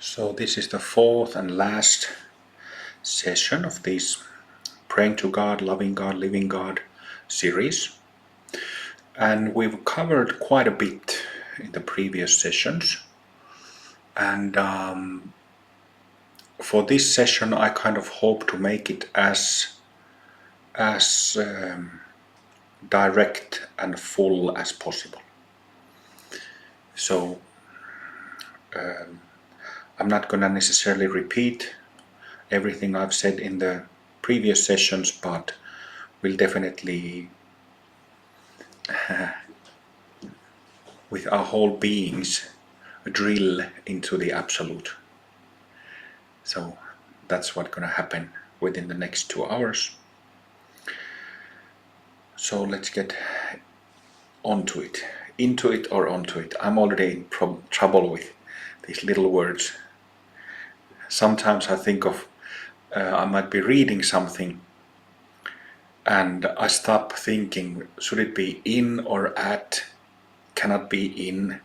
So this is the fourth and last session of this Praying to God, Loving God, Living God series. And we've covered quite a bit in the previous sessions. And for this session, I kind of hope to make it as direct and full as possible. So I'm not going to necessarily repeat everything I've said in the previous sessions, but we'll definitely with our whole beings drill into the absolute. So that's what's going to happen within the next 2 hours. So let's get onto it. Into it or onto it. I'm already in trouble with these little words. Sometimes I think of I might be reading something and I stop thinking, should it be in or at? Cannot be in.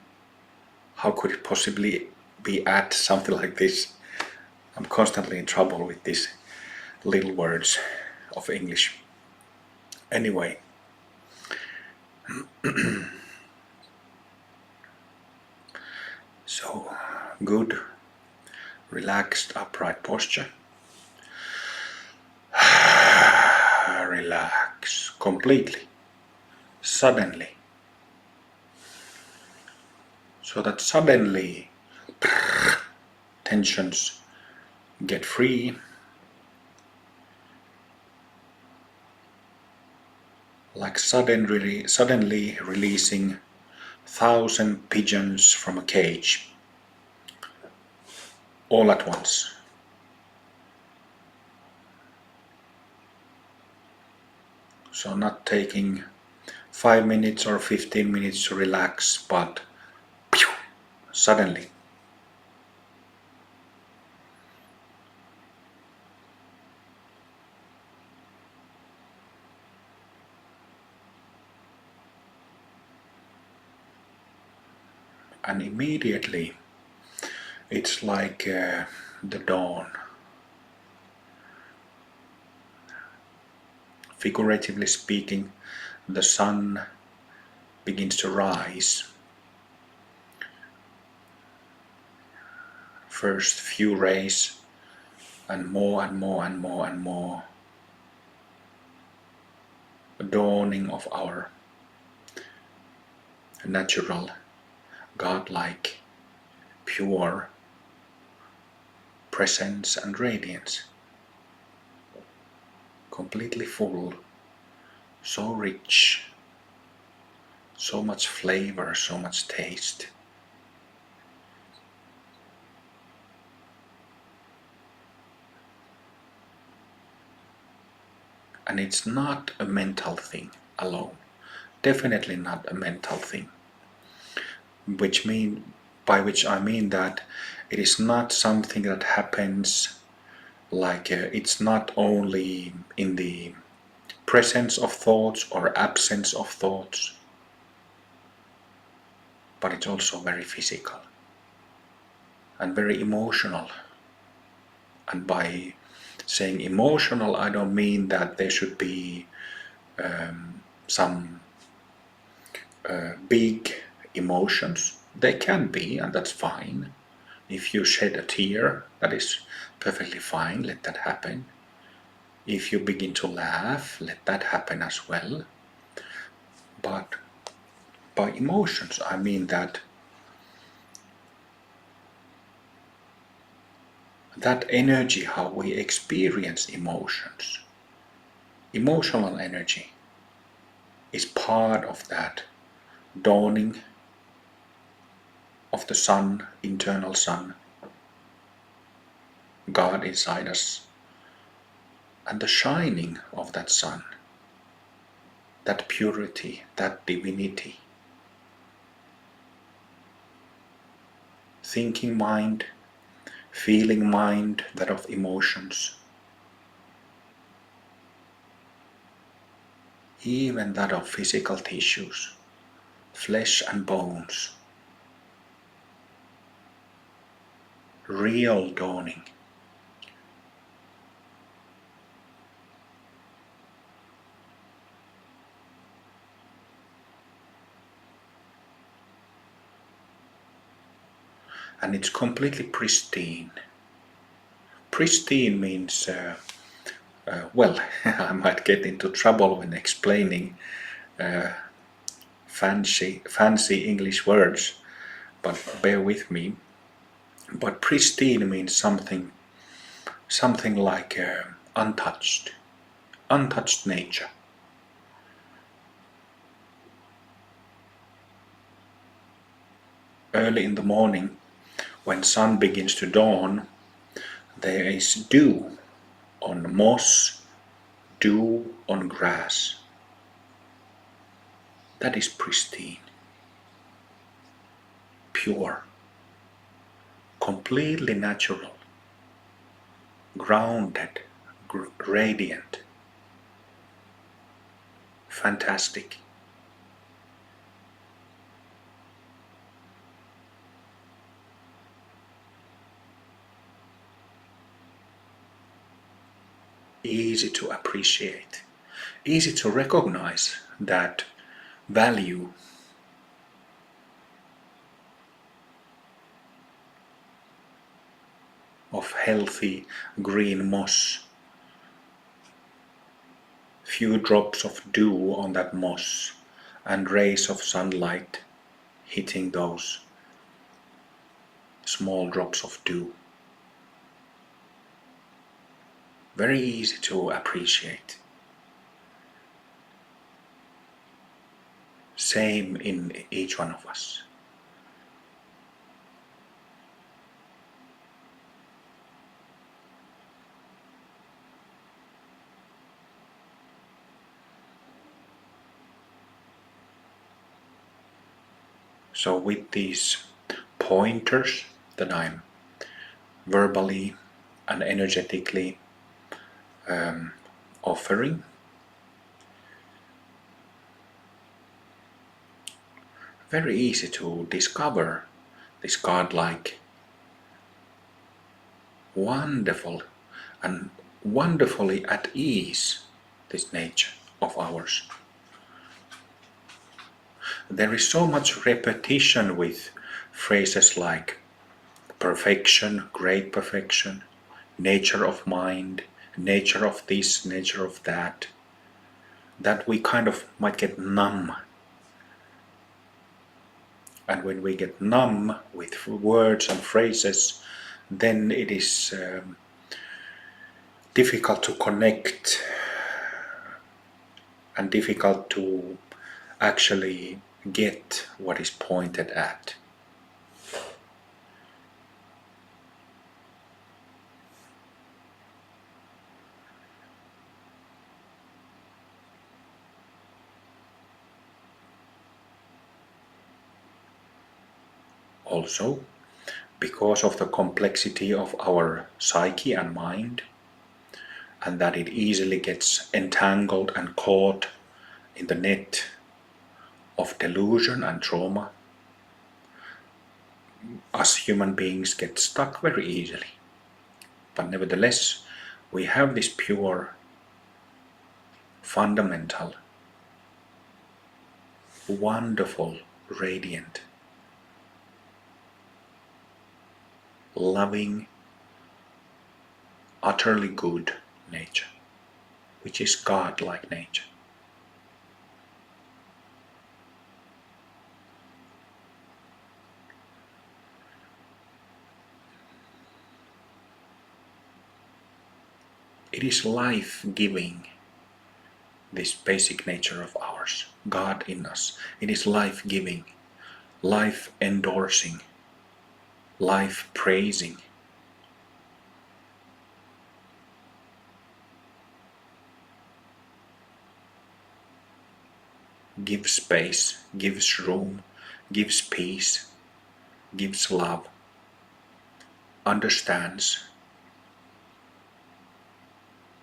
How could it possibly be at? Something like this. I'm constantly in trouble with these little words of English. Anyway, so good, relaxed, upright posture. Relax completely, suddenly. So that suddenly tensions get free, like suddenly releasing 1,000 pigeons from a cage all at once. So not taking 5 minutes or 15 minutes to relax, but suddenly. And immediately it's like the dawn. Figuratively speaking, the sun begins to rise. First few rays, and more and more and more and more. The dawning of our natural, godlike, pure presence and radiance. Completely full, so rich, so much flavor, so much taste. And it's not a mental thing alone. Definitely not a mental thing. By which I mean that it is not something that happens like it's not only in the presence of thoughts or absence of thoughts, but it's also very physical and very emotional. And by saying emotional, I don't mean that there should be some big emotions. They can be, and that's fine. If you shed a tear, that is perfectly fine, let that happen. If you begin to laugh, let that happen as well. But by emotions, I mean that energy, how we experience emotions, emotional energy, is part of that dawning of the sun, internal sun, God inside us, and the shining of that sun, that purity, that divinity. Thinking mind, feeling mind, that of emotions, even that of physical tissues, flesh and bones. real dawning. And it's completely pristine. Pristine means, well, I might get into trouble when explaining fancy English words, but bear with me. But pristine means something like untouched nature. Early in the morning, when sun begins to dawn, there is dew on moss, dew on grass. That is pristine, pure, completely natural, grounded, radiant, fantastic. Easy to appreciate, easy to recognize that value. Of healthy green moss, few drops of dew on that moss, and rays of sunlight hitting those small drops of dew. Very easy to appreciate. Same in each one of us. So with these pointers that I'm verbally and energetically offering, very easy to discover this godlike, wonderful and wonderfully at ease, this nature of ours. There is so much repetition with phrases like perfection, great perfection, nature of mind, nature of this, nature of that, that we kind of might get numb. And when we get numb with words and phrases, then it is difficult to connect and difficult to actually get what is pointed at. Also, because of the complexity of our psyche and mind, and that it easily gets entangled and caught in the net of delusion and trauma, us human beings get stuck very easily. But nevertheless, we have this pure, fundamental, wonderful, radiant, loving, utterly good nature, which is God-like nature. It is life-giving, this basic nature of ours, God in us. It is life-giving, life-endorsing, life-praising. Gives space, gives room, gives peace, gives love, understands,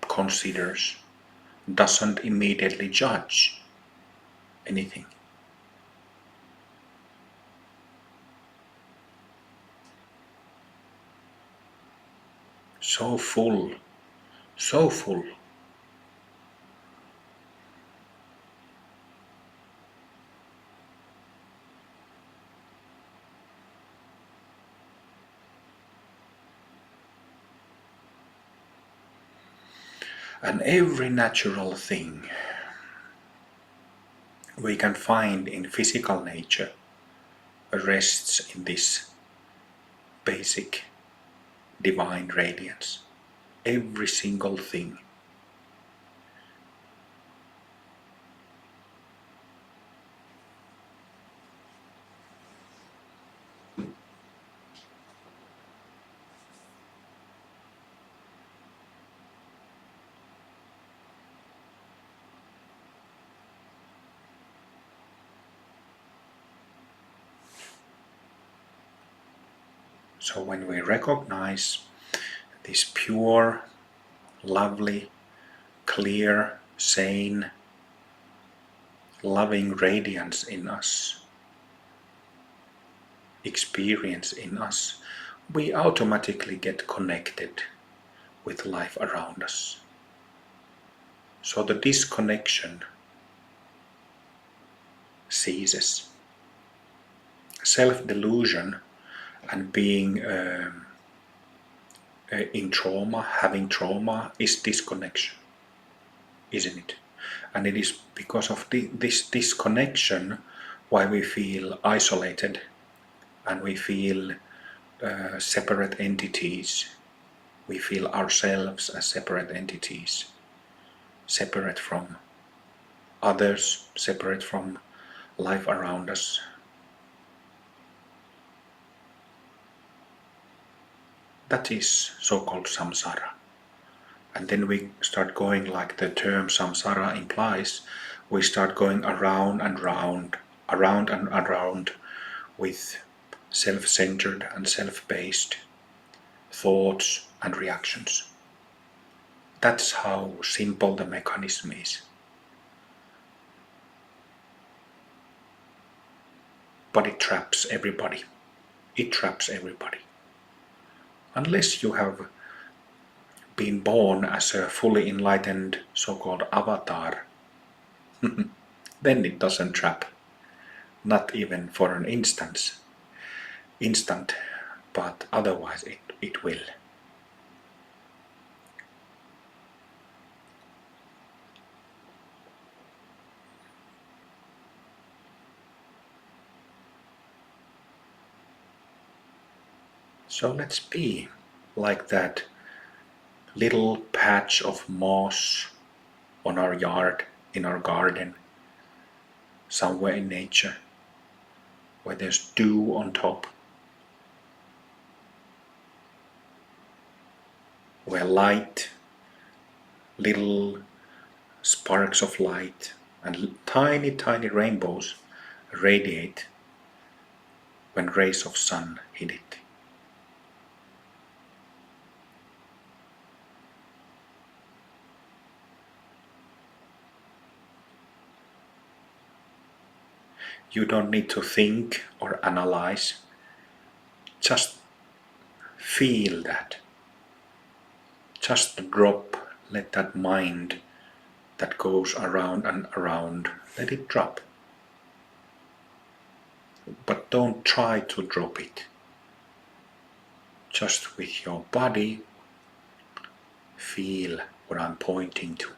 considers, doesn't immediately judge anything. so full, so full. And every natural thing we can find in physical nature rests in this basic divine radiance. Every single thing. So when we recognize this pure, lovely, clear, sane, loving radiance in us, experience in us, we automatically get connected with life around us. So the disconnection ceases. Self-delusion and being in trauma, having trauma, is disconnection, isn't it? And it is because of this disconnection why we feel isolated and we feel separate entities. We feel ourselves as separate entities, separate from others, separate from life around us. That is so-called samsara. And then we start going, like the term samsara implies, we start going around and round, around and around with self-centered and self-based thoughts and reactions. That's how simple the mechanism is. But it traps everybody. It traps everybody. Unless you have been born as a fully enlightened so-called avatar, then it doesn't trap. Not even for an instant, but otherwise it will. So let's be like that little patch of moss on our yard, in our garden, somewhere in nature, where there's dew on top, where light, little sparks of light and tiny, tiny rainbows radiate when rays of sun hit it. You don't need to think or analyze, just feel that. Just drop, let that mind that goes around and around, let it drop. But don't try to drop it. Just with your body, feel what I'm pointing to.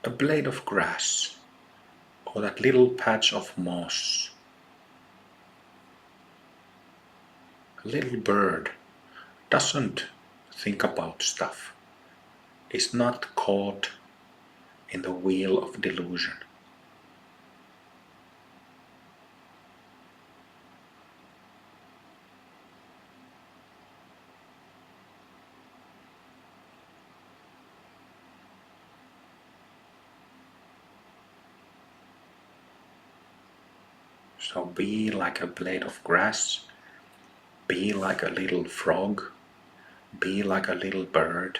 A blade of grass, or that little patch of moss. A little bird doesn't think about stuff, is not caught in the wheel of delusion. So be like a blade of grass, be like a little frog, be like a little bird.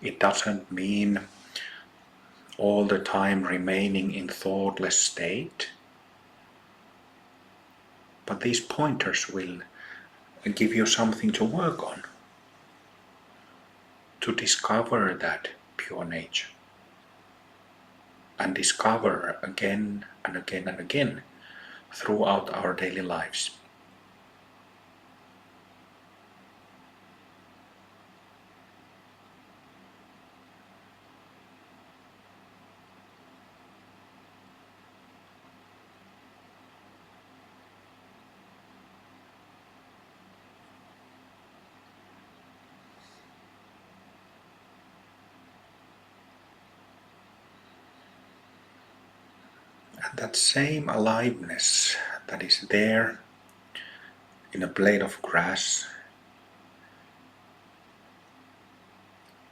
It doesn't mean all the time remaining in thoughtless state, but these pointers will give you something to work on, to discover that pure nature, and discover again and again and again throughout our daily lives. And that same aliveness that is there in a blade of grass,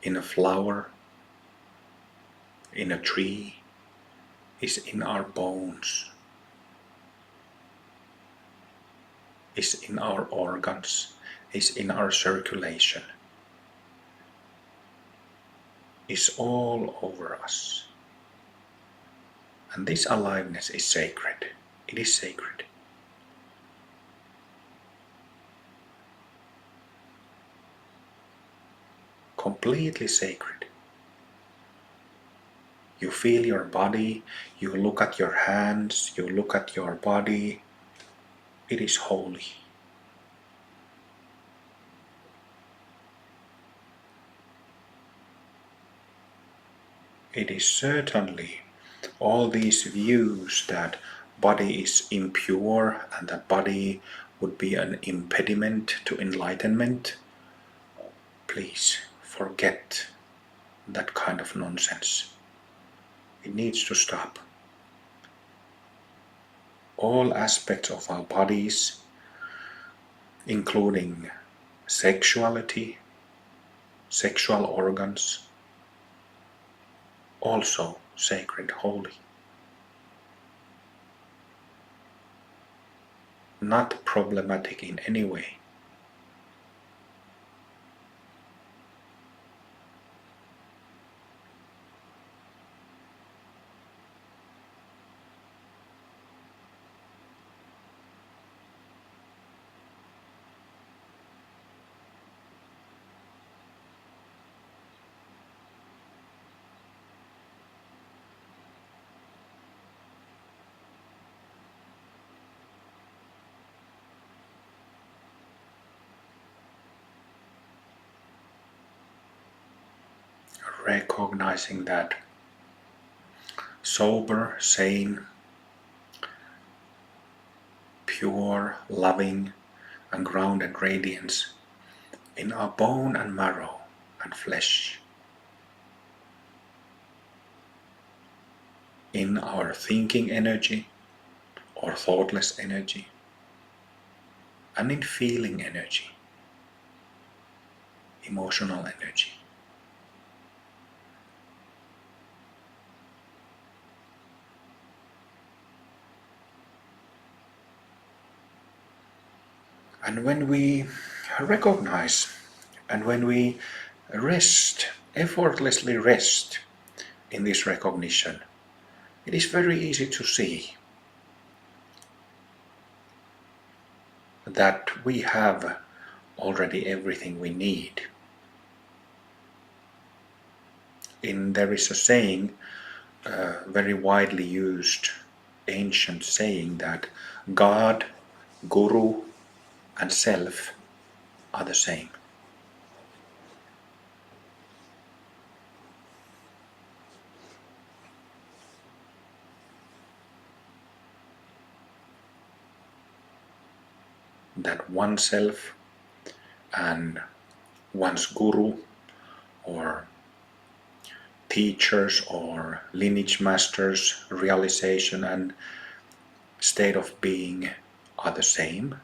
in a flower, in a tree, is in our bones, is in our organs, is in our circulation, is all over us. And this aliveness is sacred. It is sacred. Completely sacred. You feel your body, you look at your hands, you look at your body. It is holy. It is certainly all these views that body is impure and that body would be an impediment to enlightenment. Please forget that kind of nonsense. It needs to stop. All aspects of our bodies, including sexuality, sexual organs, also sacred, holy. Not problematic in any way. Recognizing that sober, sane, pure, loving, and grounded radiance in our bone and marrow and flesh, in our thinking energy or thoughtless energy, and in feeling energy, emotional energy. And when we recognize and when we rest, effortlessly rest in this recognition, it is very easy to see that we have already everything we need. There is a saying, very widely used ancient saying, that God, Guru, and Self are the same. That oneself and one's Guru or teachers or lineage masters, realization and state of being are the same.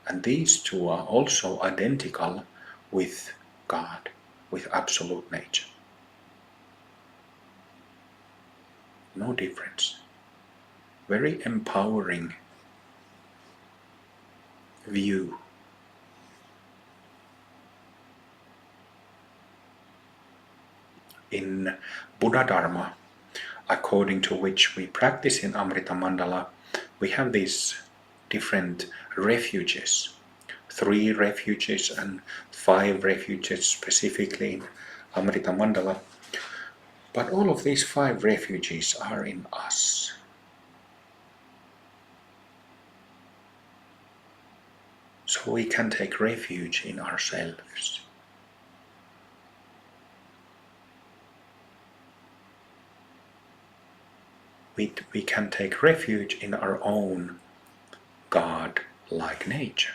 And these two are also identical with God, with absolute nature. No difference. Very empowering view. in Buddha Dharma, according to which we practice in Amrita Mandala, we have these different refuges, 3 refuges and 5 refuges specifically in Amrita Mandala. But all of these 5 refuges are in us. So we can take refuge in ourselves. We can take refuge in our own God-like nature.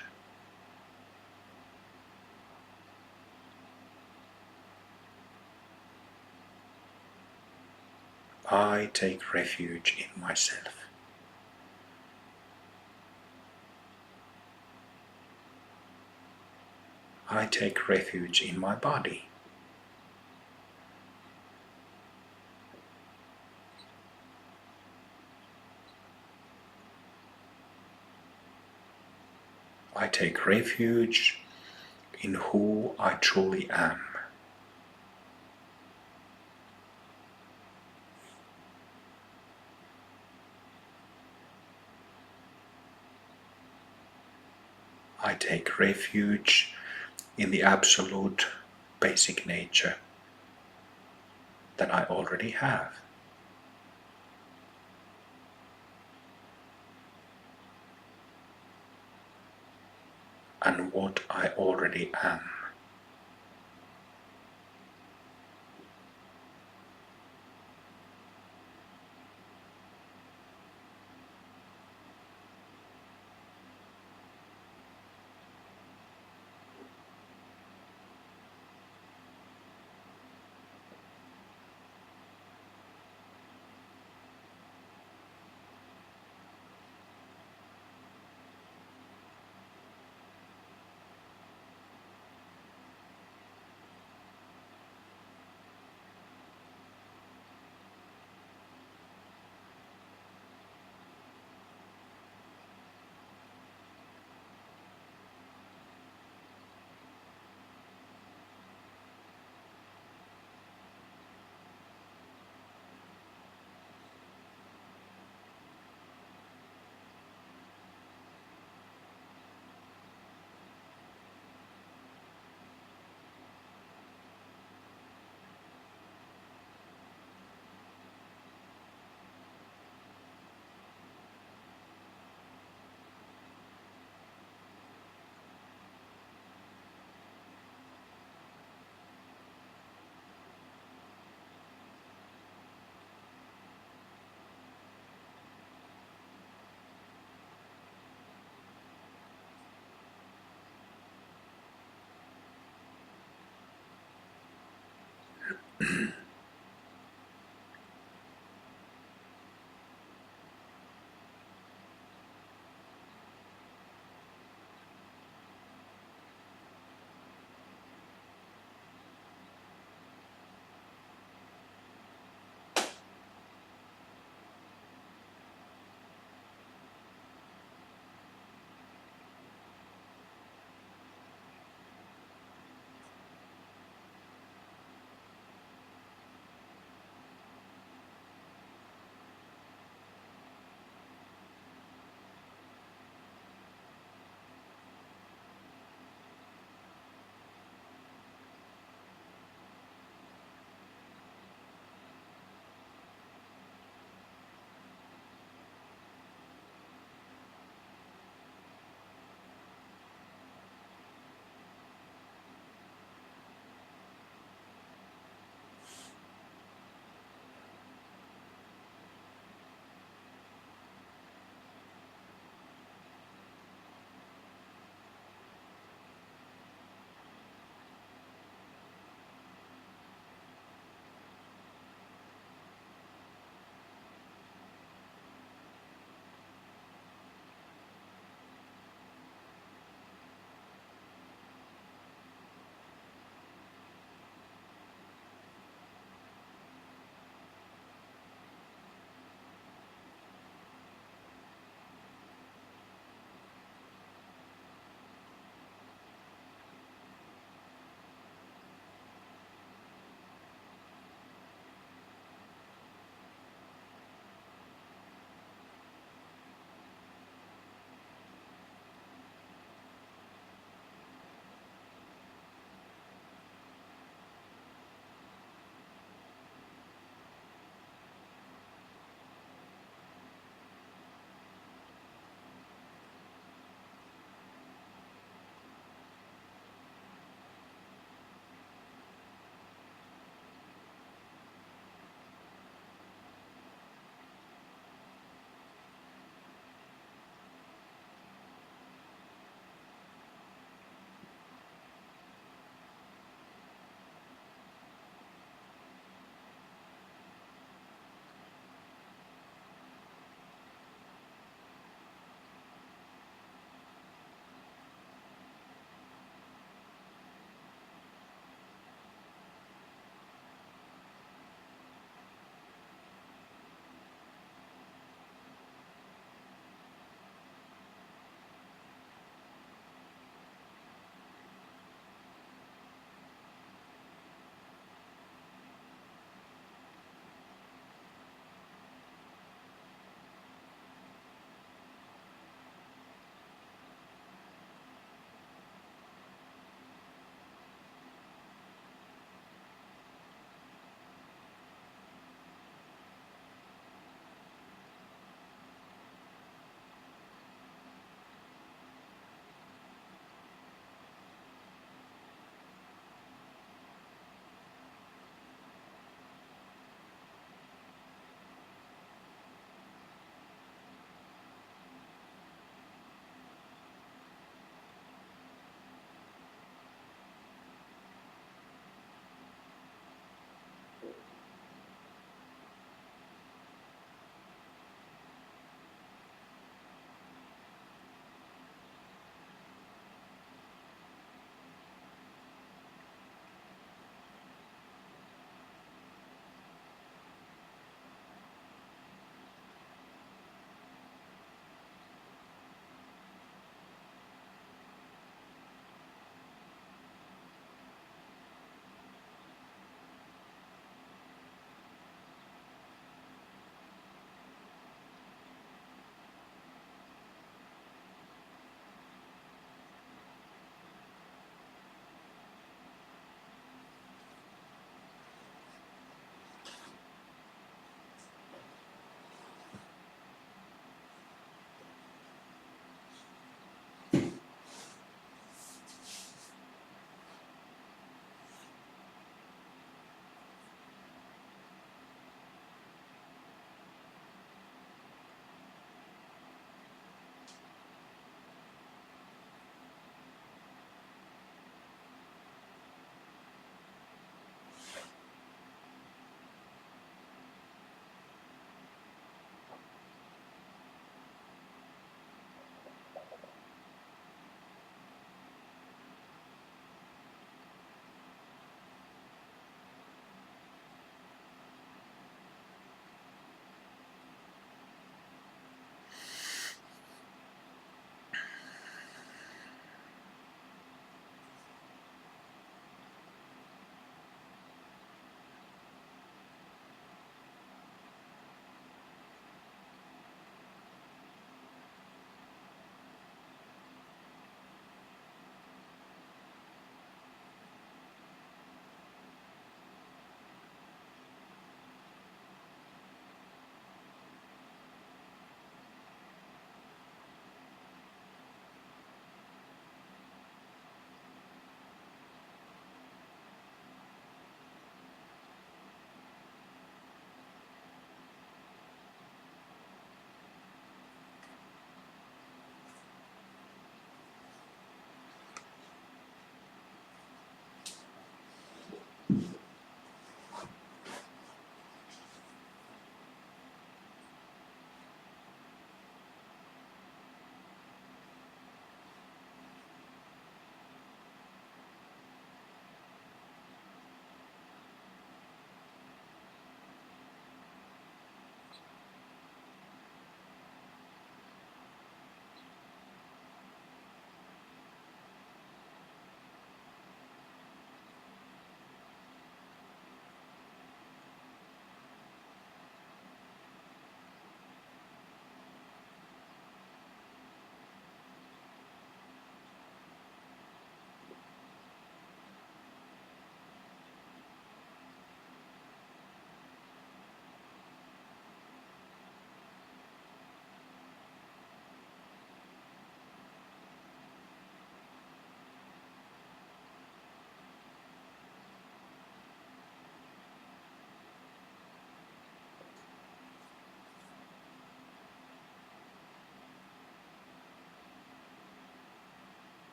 I take refuge in myself. I take refuge in my body. I take refuge in who I truly am. I take refuge in the absolute basic nature that I already have. And what I already am.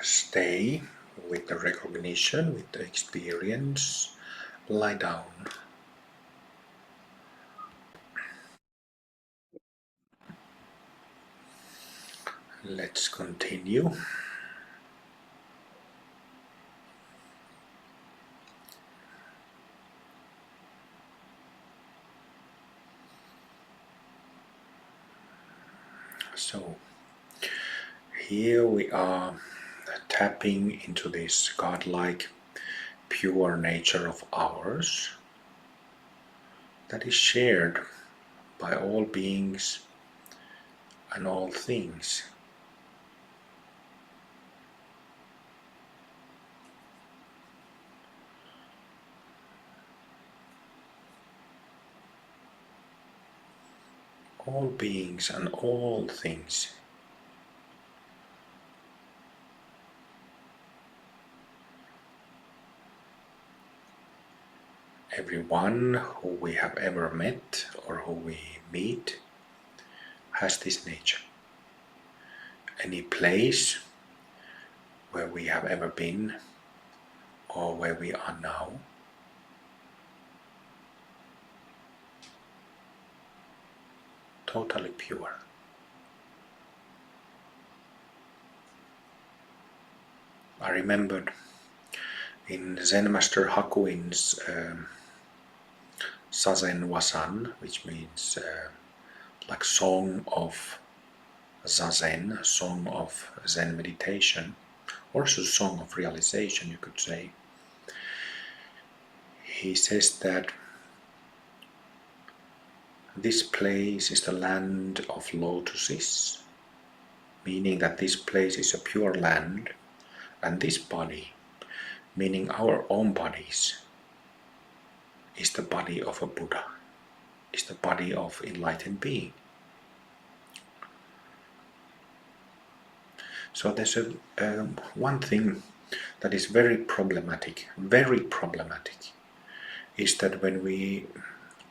Stay with the recognition, with the experience. Lie down. Let's continue. So, here we are tapping into this godlike, pure nature of ours that is shared by all beings and all things. All beings and all things. Everyone who we have ever met or who we meet has this nature. Any place where we have ever been or where we are now, totally pure. I remembered in Zen Master Hakuin's Sazen Wasan, which means like song of Zazen, song of Zen meditation, also song of realization, you could say. He says that this place is the land of lotuses, meaning that this place is a pure land, and this body, meaning our own bodies, is the body of a Buddha, is the body of enlightened being. So there's one thing that is very problematic, is that when we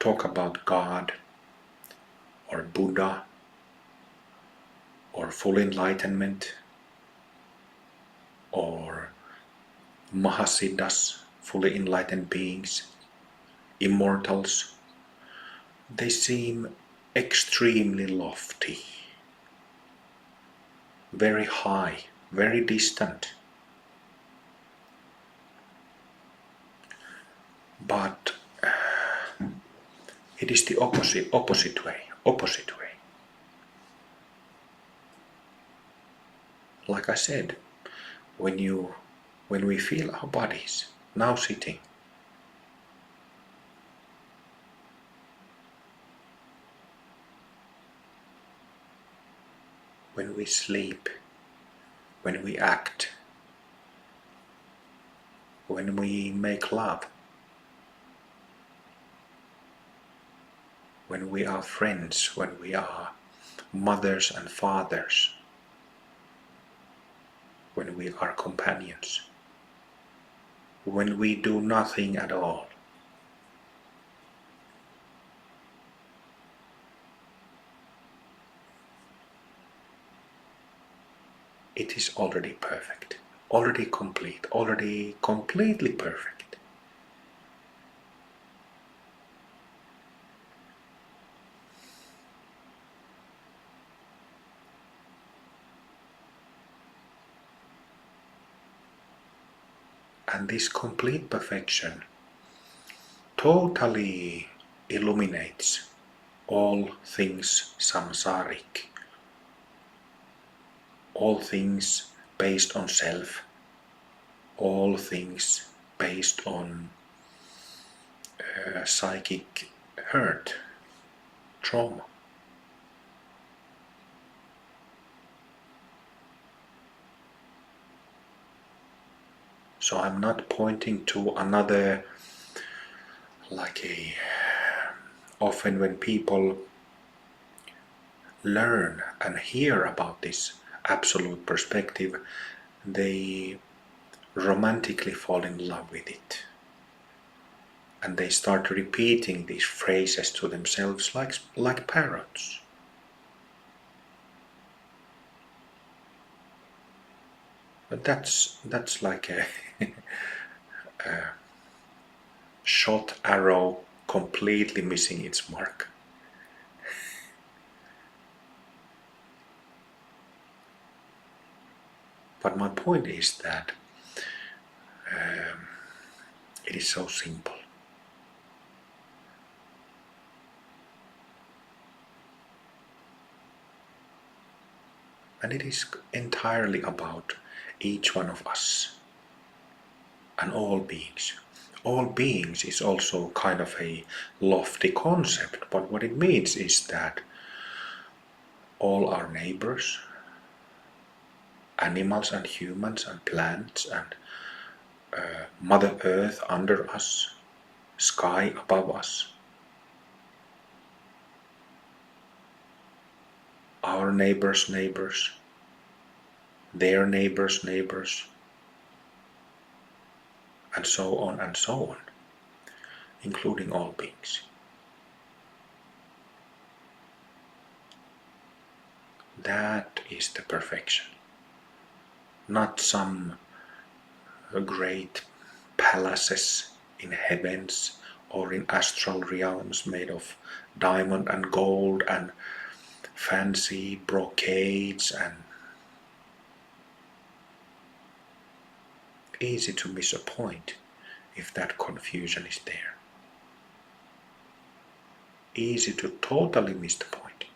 talk about God or Buddha or full enlightenment or Mahasiddhas, fully enlightened beings, immortals, they seem extremely lofty, very high, very distant. But it is the opposite way. Like I said, when we feel our bodies now sitting, when we sleep, when we act, when we make love, when we are friends, when we are mothers and fathers, when we are companions, when we do nothing at all, it is already perfect, already complete, already completely perfect. And this complete perfection totally illuminates all things samsaric, all things based on self, all things based on psychic hurt, trauma. So I'm not pointing to another, often when people learn and hear about this absolute perspective, they romantically fall in love with it. And they start repeating these phrases to themselves like parrots. But that's like a, a shot arrow completely missing its mark. But my point is that it is so simple. And it is entirely about each one of us and all beings. All beings is also kind of a lofty concept, but what it means is that all our neighbors, animals and humans and plants and Mother Earth under us, sky above us, our neighbors' neighbors, their neighbors' neighbors, and so on, including all beings. That is the perfection. Not some great palaces in heavens or in astral realms made of diamond and gold and fancy brocades, and easy to miss a point if that confusion is there. Easy to totally miss the point.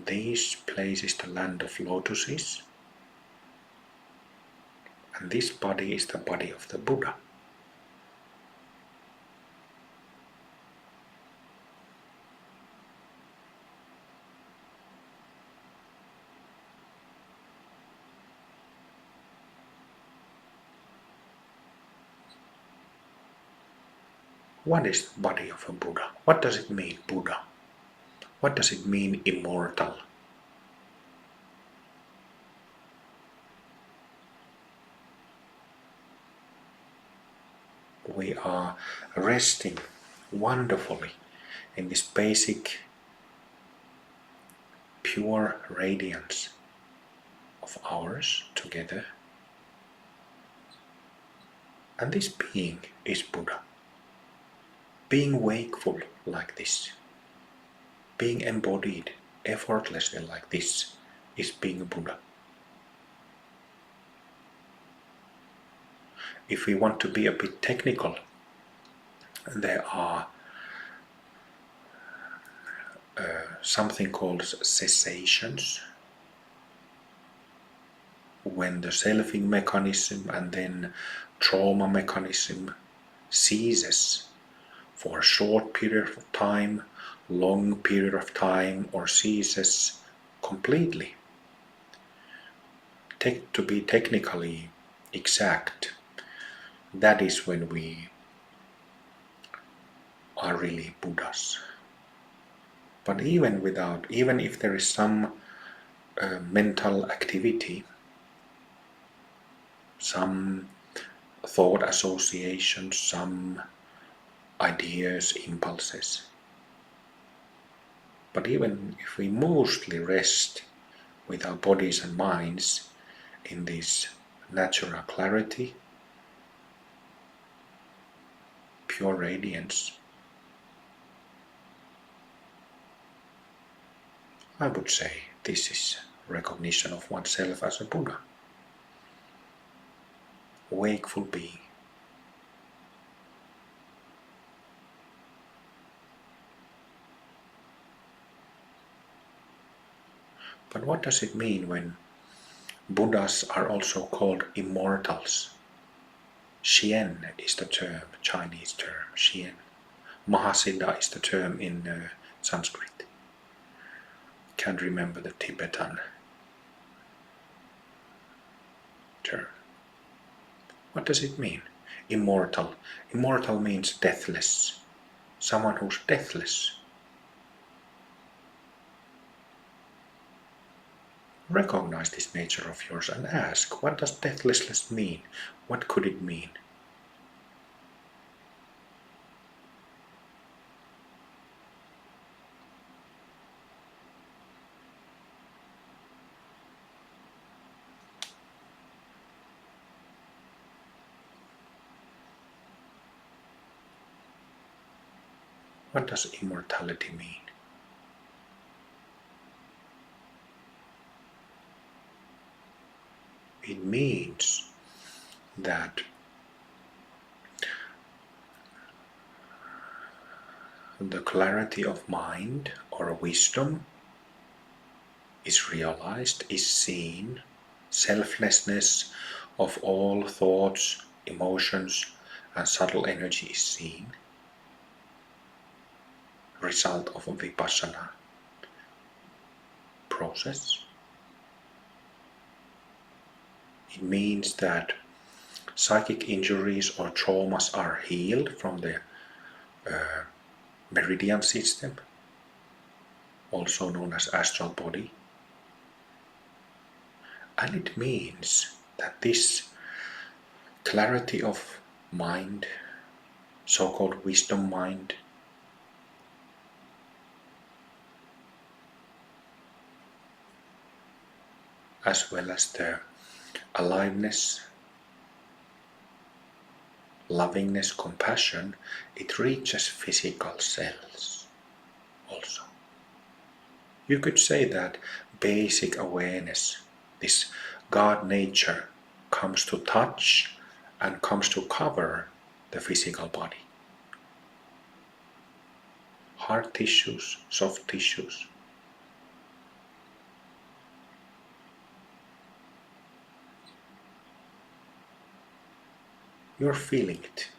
This place is the land of lotuses, and this body is the body of the Buddha. What is the body of a Buddha? What does it mean, Buddha? What does it mean, immortal? We are resting wonderfully in this basic pure radiance of ours together. And this being is Buddha. Being wakeful like this, being embodied effortlessly like this, is being a Buddha. If we want to be a bit technical, there are something called cessations, when the selfing mechanism and then trauma mechanism ceases for a short period of time, long period of time, or ceases completely. To be technically exact, that is when we are really Buddhas. But even if there is some mental activity, some thought associations, some ideas, impulses, but even if we mostly rest with our bodies and minds in this natural clarity, pure radiance, I would say this is recognition of oneself as a Buddha, wakeful being. But what does it mean when Buddhas are also called immortals? Xian is the term, Chinese term, Xian. Mahasiddha is the term in Sanskrit. Can't remember the Tibetan term. What does it mean? Immortal. Immortal means deathless. Someone who's deathless. Recognize this nature of yours and ask, what does deathlessness mean? What could it mean? What does immortality mean? It means that the clarity of mind or wisdom is realized, is seen, selflessness of all thoughts, emotions, and subtle energy is seen, result of a vipassana process. It means that psychic injuries or traumas are healed from the meridian system, also known as astral body. And it means that this clarity of mind, so-called wisdom mind, as well as the aliveness, lovingness, compassion, it reaches physical cells also. You could say that basic awareness, this God nature, comes to touch and comes to cover the physical body. Hard tissues, soft tissues. You're feeling it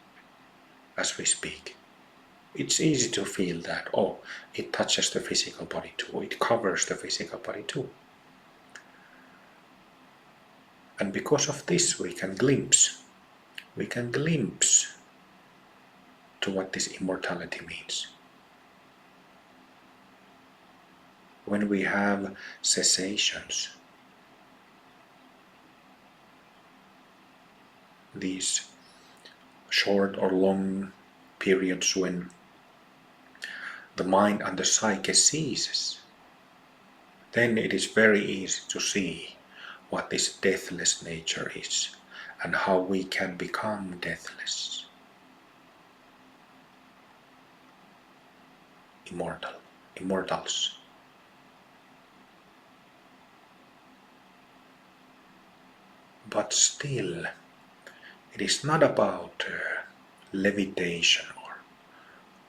as we speak. It's easy to feel that, oh, it touches the physical body too, it covers the physical body too. And because of this we can glimpse to what this immortality means. When we have cessations, these short or long periods when the mind and the psyche ceases, then it is very easy to see what this deathless nature is and how we can become deathless, immortals. But still, it is not about levitation or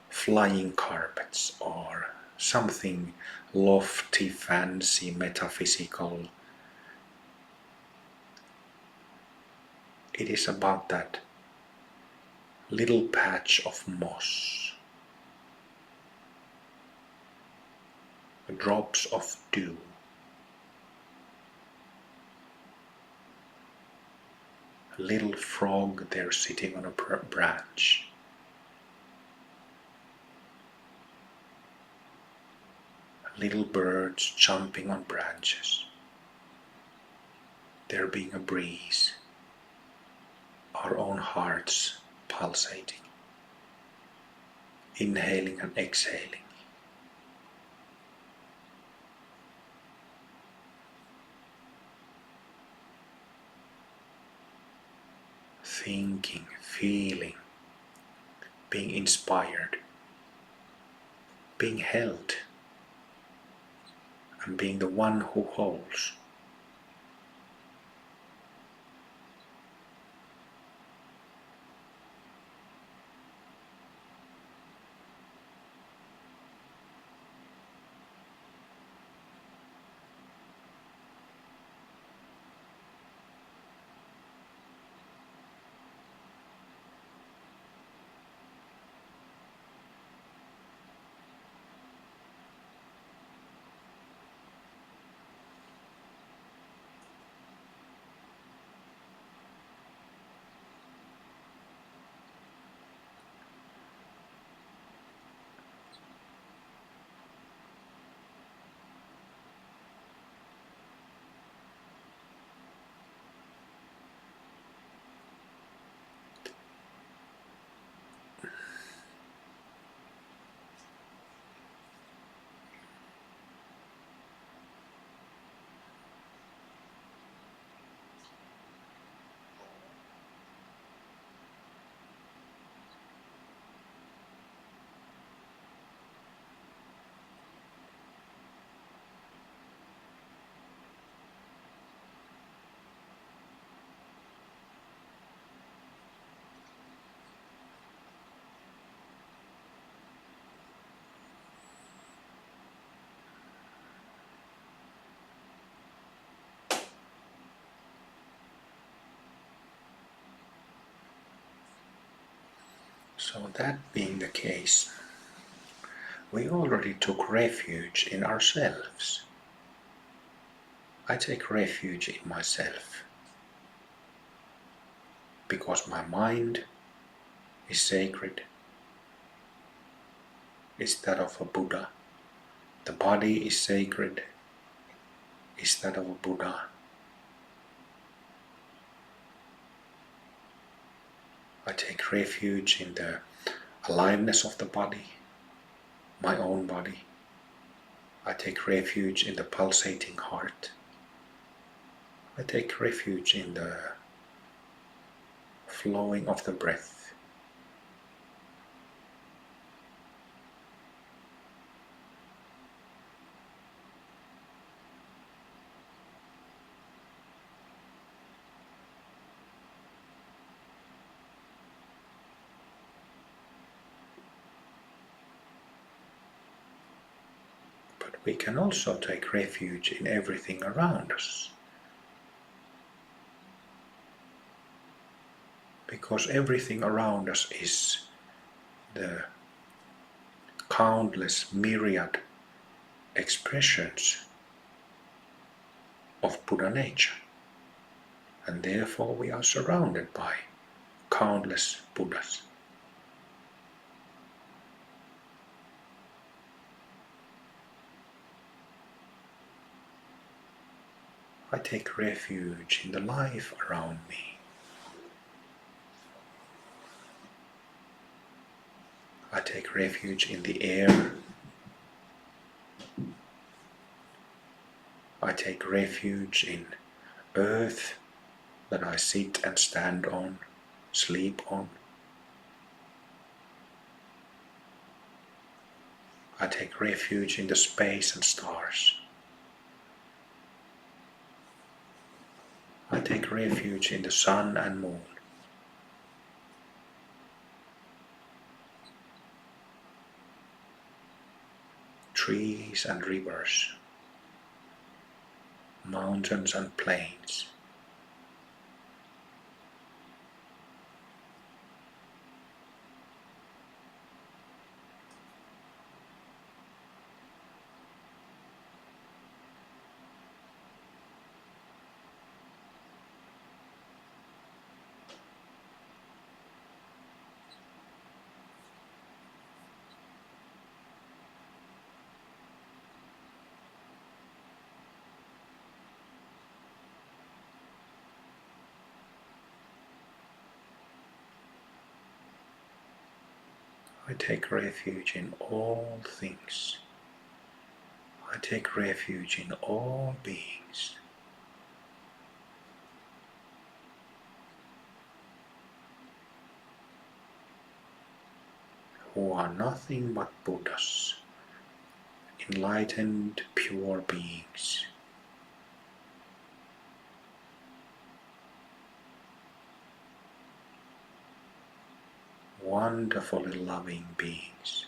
flying carpets or something lofty, fancy, metaphysical. It is about that little patch of moss, drops of dew, a little frog there sitting on a branch, little birds jumping on branches, there being a breeze, our own hearts pulsating, inhaling and exhaling. Thinking, feeling, being inspired, being held, and being the one who holds. So that being the case, we already took refuge in ourselves. I take refuge in myself because my mind is sacred, is that of a Buddha. The body is sacred, is that of a Buddha. I take refuge in the aliveness of the body, my own body. I take refuge in the pulsating heart. I take refuge in the flowing of the breath. But we can also take refuge in everything around us. Because everything around us is the countless myriad expressions of Buddha nature. And therefore we are surrounded by countless Buddhas. I take refuge in the life around me. I take refuge in the air. I take refuge in earth that I sit and stand on, sleep on. I take refuge in the space and stars. I take refuge in the sun and moon. Trees and rivers, mountains and plains. I take refuge in all things. I take refuge in all beings. Who are nothing but Buddhas, enlightened, pure beings. Wonderfully loving beings.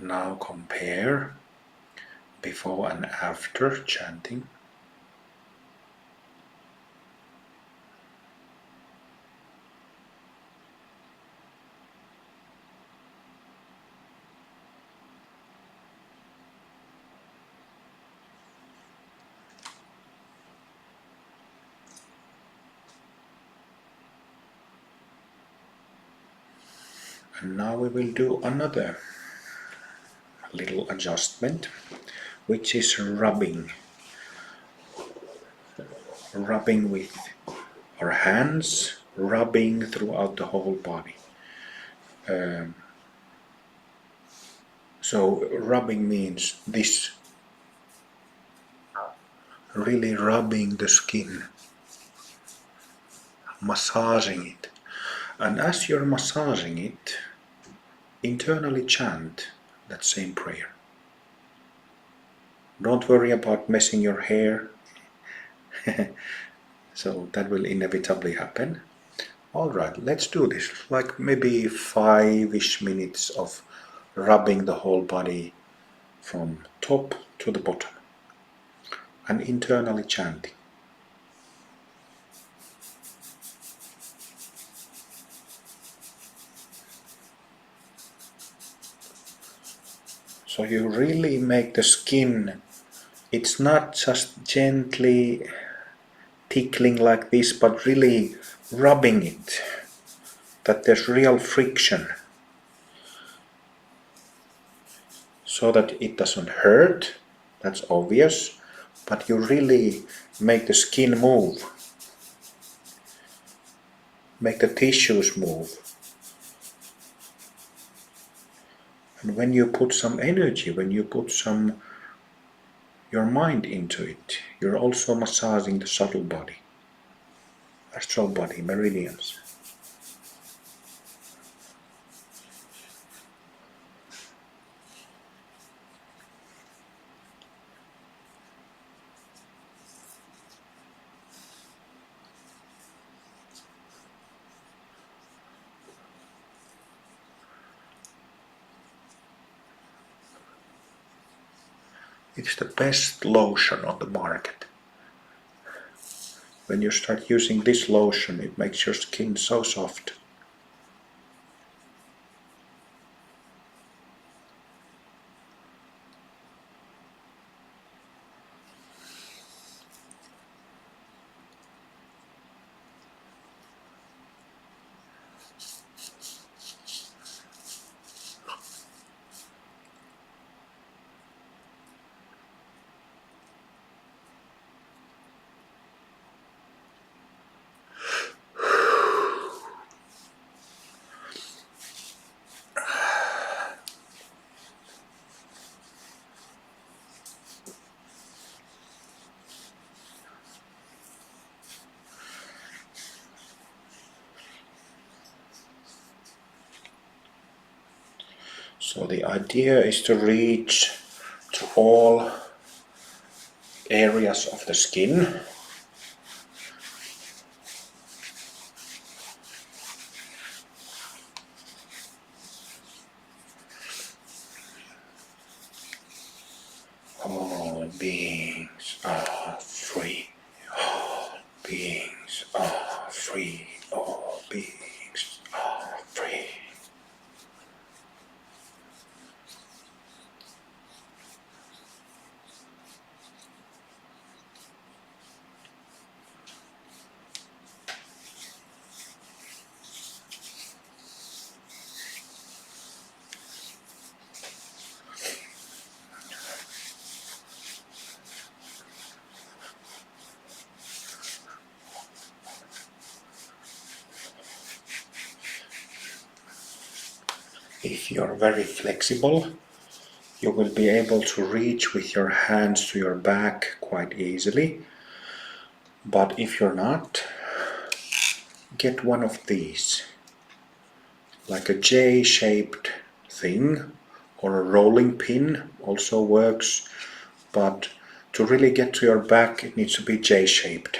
Now compare before and after chanting. And now we will do another little adjustment, which is rubbing. Rubbing with our hands, rubbing throughout the whole body. So rubbing means this, really rubbing the skin, massaging it. And as you're massaging it, internally chant that same prayer. Don't worry about messing your hair. So that will inevitably happen. Alright, let's do this. Like maybe 5-ish minutes of rubbing the whole body from top to the bottom and internally chanting. So you really make the skin, it's not just gently tickling like this, but really rubbing it, that there's real friction, so that it doesn't hurt, that's obvious, but you really make the skin move, make the tissues move. And when you put some energy, when you put your mind into it, you're also massaging the subtle body, astral body, meridians. It's the best lotion on the market. When you start using this lotion, it makes your skin so soft. So the idea is to reach to all areas of the skin. All beings are free. All beings are free. All beings are free. If you're very flexible, you will be able to reach with your hands to your back quite easily. But if you're not, get one of these, like a J-shaped thing, or a rolling pin also works, but to really get to your back it needs to be J-shaped.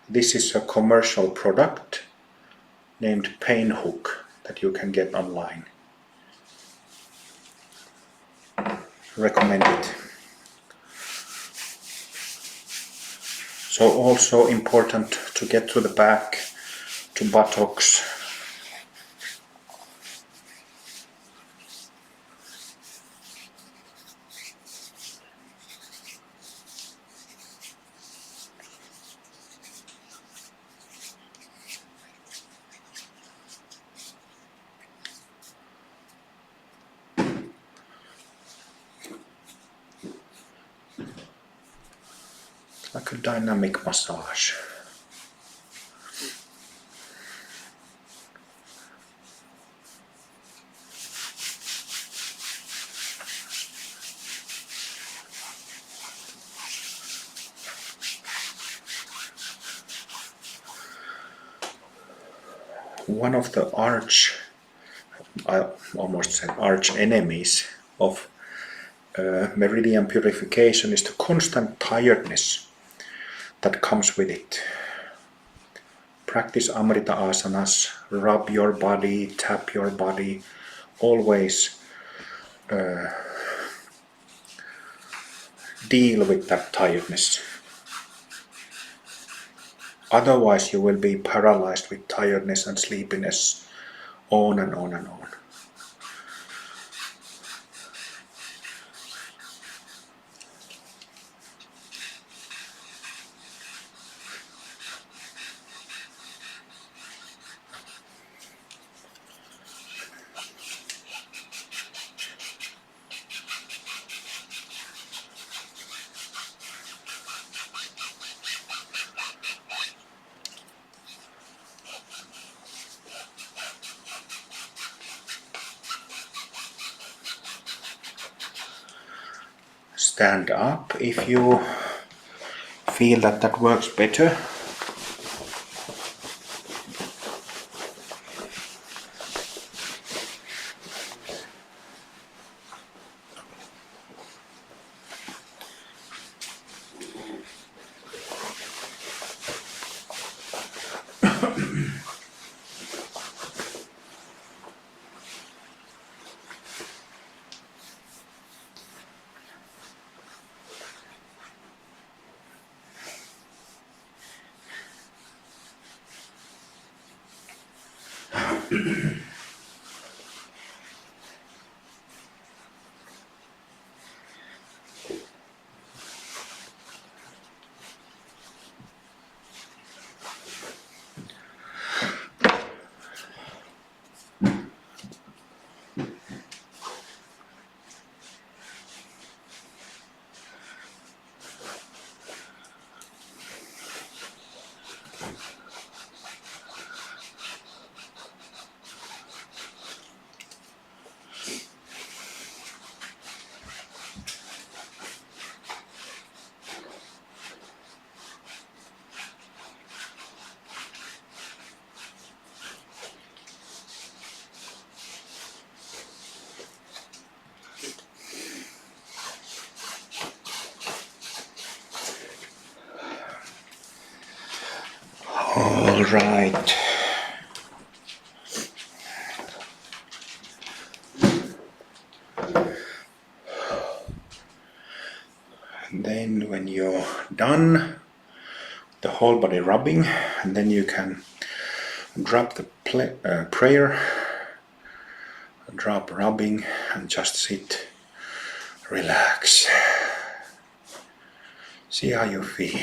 This is a commercial product named Pain Hook that you can get online. recommend it. So also important to get to the back, to buttocks. Like a dynamic massage. One of the I almost said arch enemies of meridian purification is the constant tiredness that comes with it. Practice Amrita asanas, rub your body, tap your body, always deal with that tiredness. Otherwise you will be paralyzed with tiredness and sleepiness on and on and on. Stand up if you feel that works better. All right. And then when you're done, the whole body rubbing, and then you can drop the prayer, drop rubbing, and just sit, relax. See how you feel.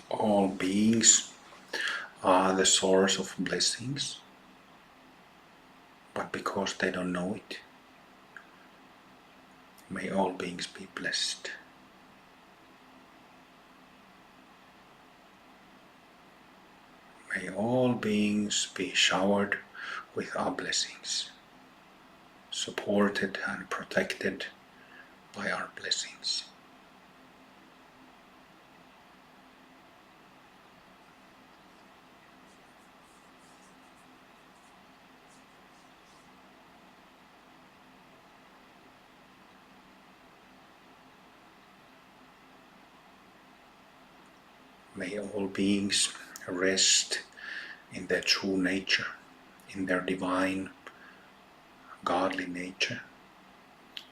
All beings are the source of blessings, but because they don't know it, may all beings be blessed. May all beings be showered with our blessings, supported and protected by our blessings. May all beings rest in their true nature, in their divine, godly nature,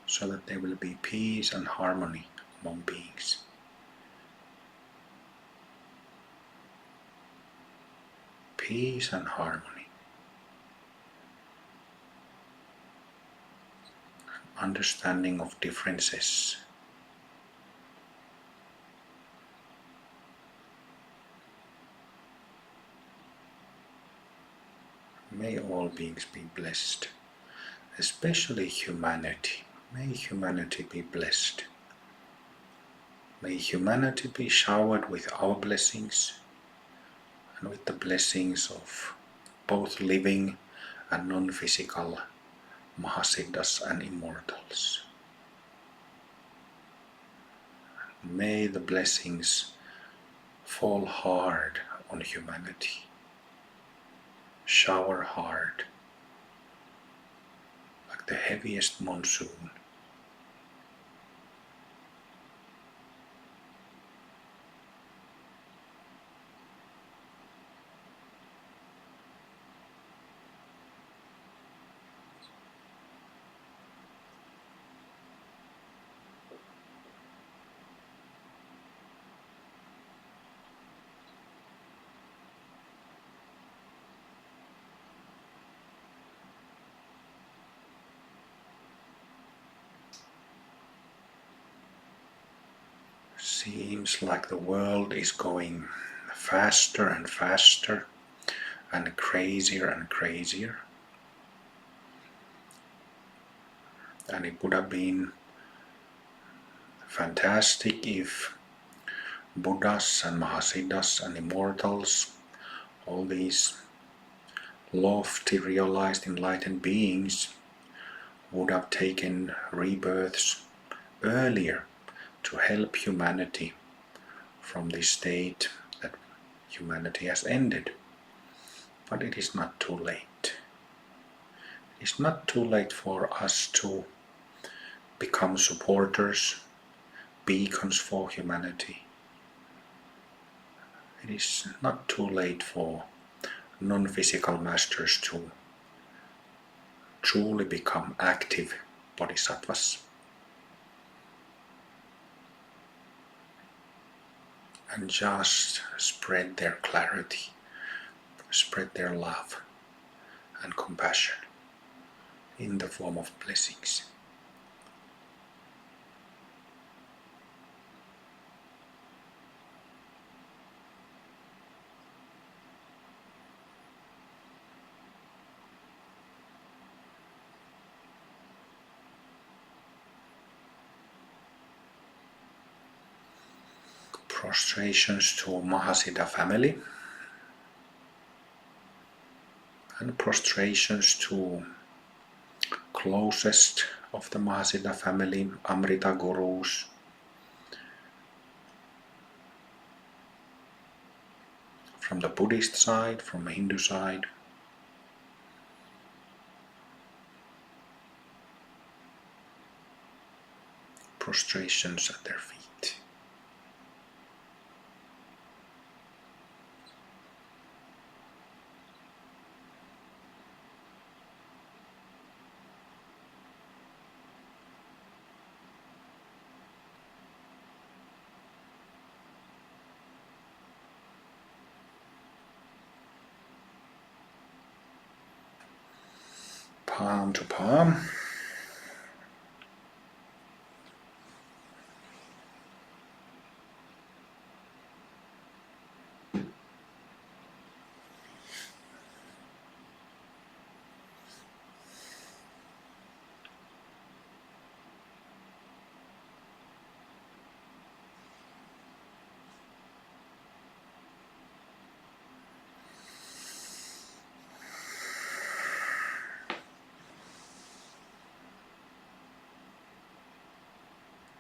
so that there will be peace and harmony among beings. Peace and harmony. Understanding of differences. May all beings be blessed, especially humanity. May humanity be blessed. May humanity be showered with our blessings and with the blessings of both living and non-physical Mahasiddhas and immortals. May the blessings fall hard on humanity, shower hard, like the heaviest monsoon. Seems like the world is going faster and faster and crazier and crazier. And it would have been fantastic if Buddhas and Mahasiddhas and immortals, all these lofty, realized, enlightened beings, would have taken rebirths earlier to help humanity from this state that humanity has ended. But it is not too late. It is not too late for us to become supporters, beacons for humanity. It is not too late for non-physical masters to truly become active bodhisattvas and just spread their clarity, spread their love and compassion in the form of blessings. Prostrations to Mahasiddha family and prostrations to closest of the Mahasiddha family, Amrita Gurus, from the Buddhist side, from the Hindu side. Prostrations at their feet. Palm to palm.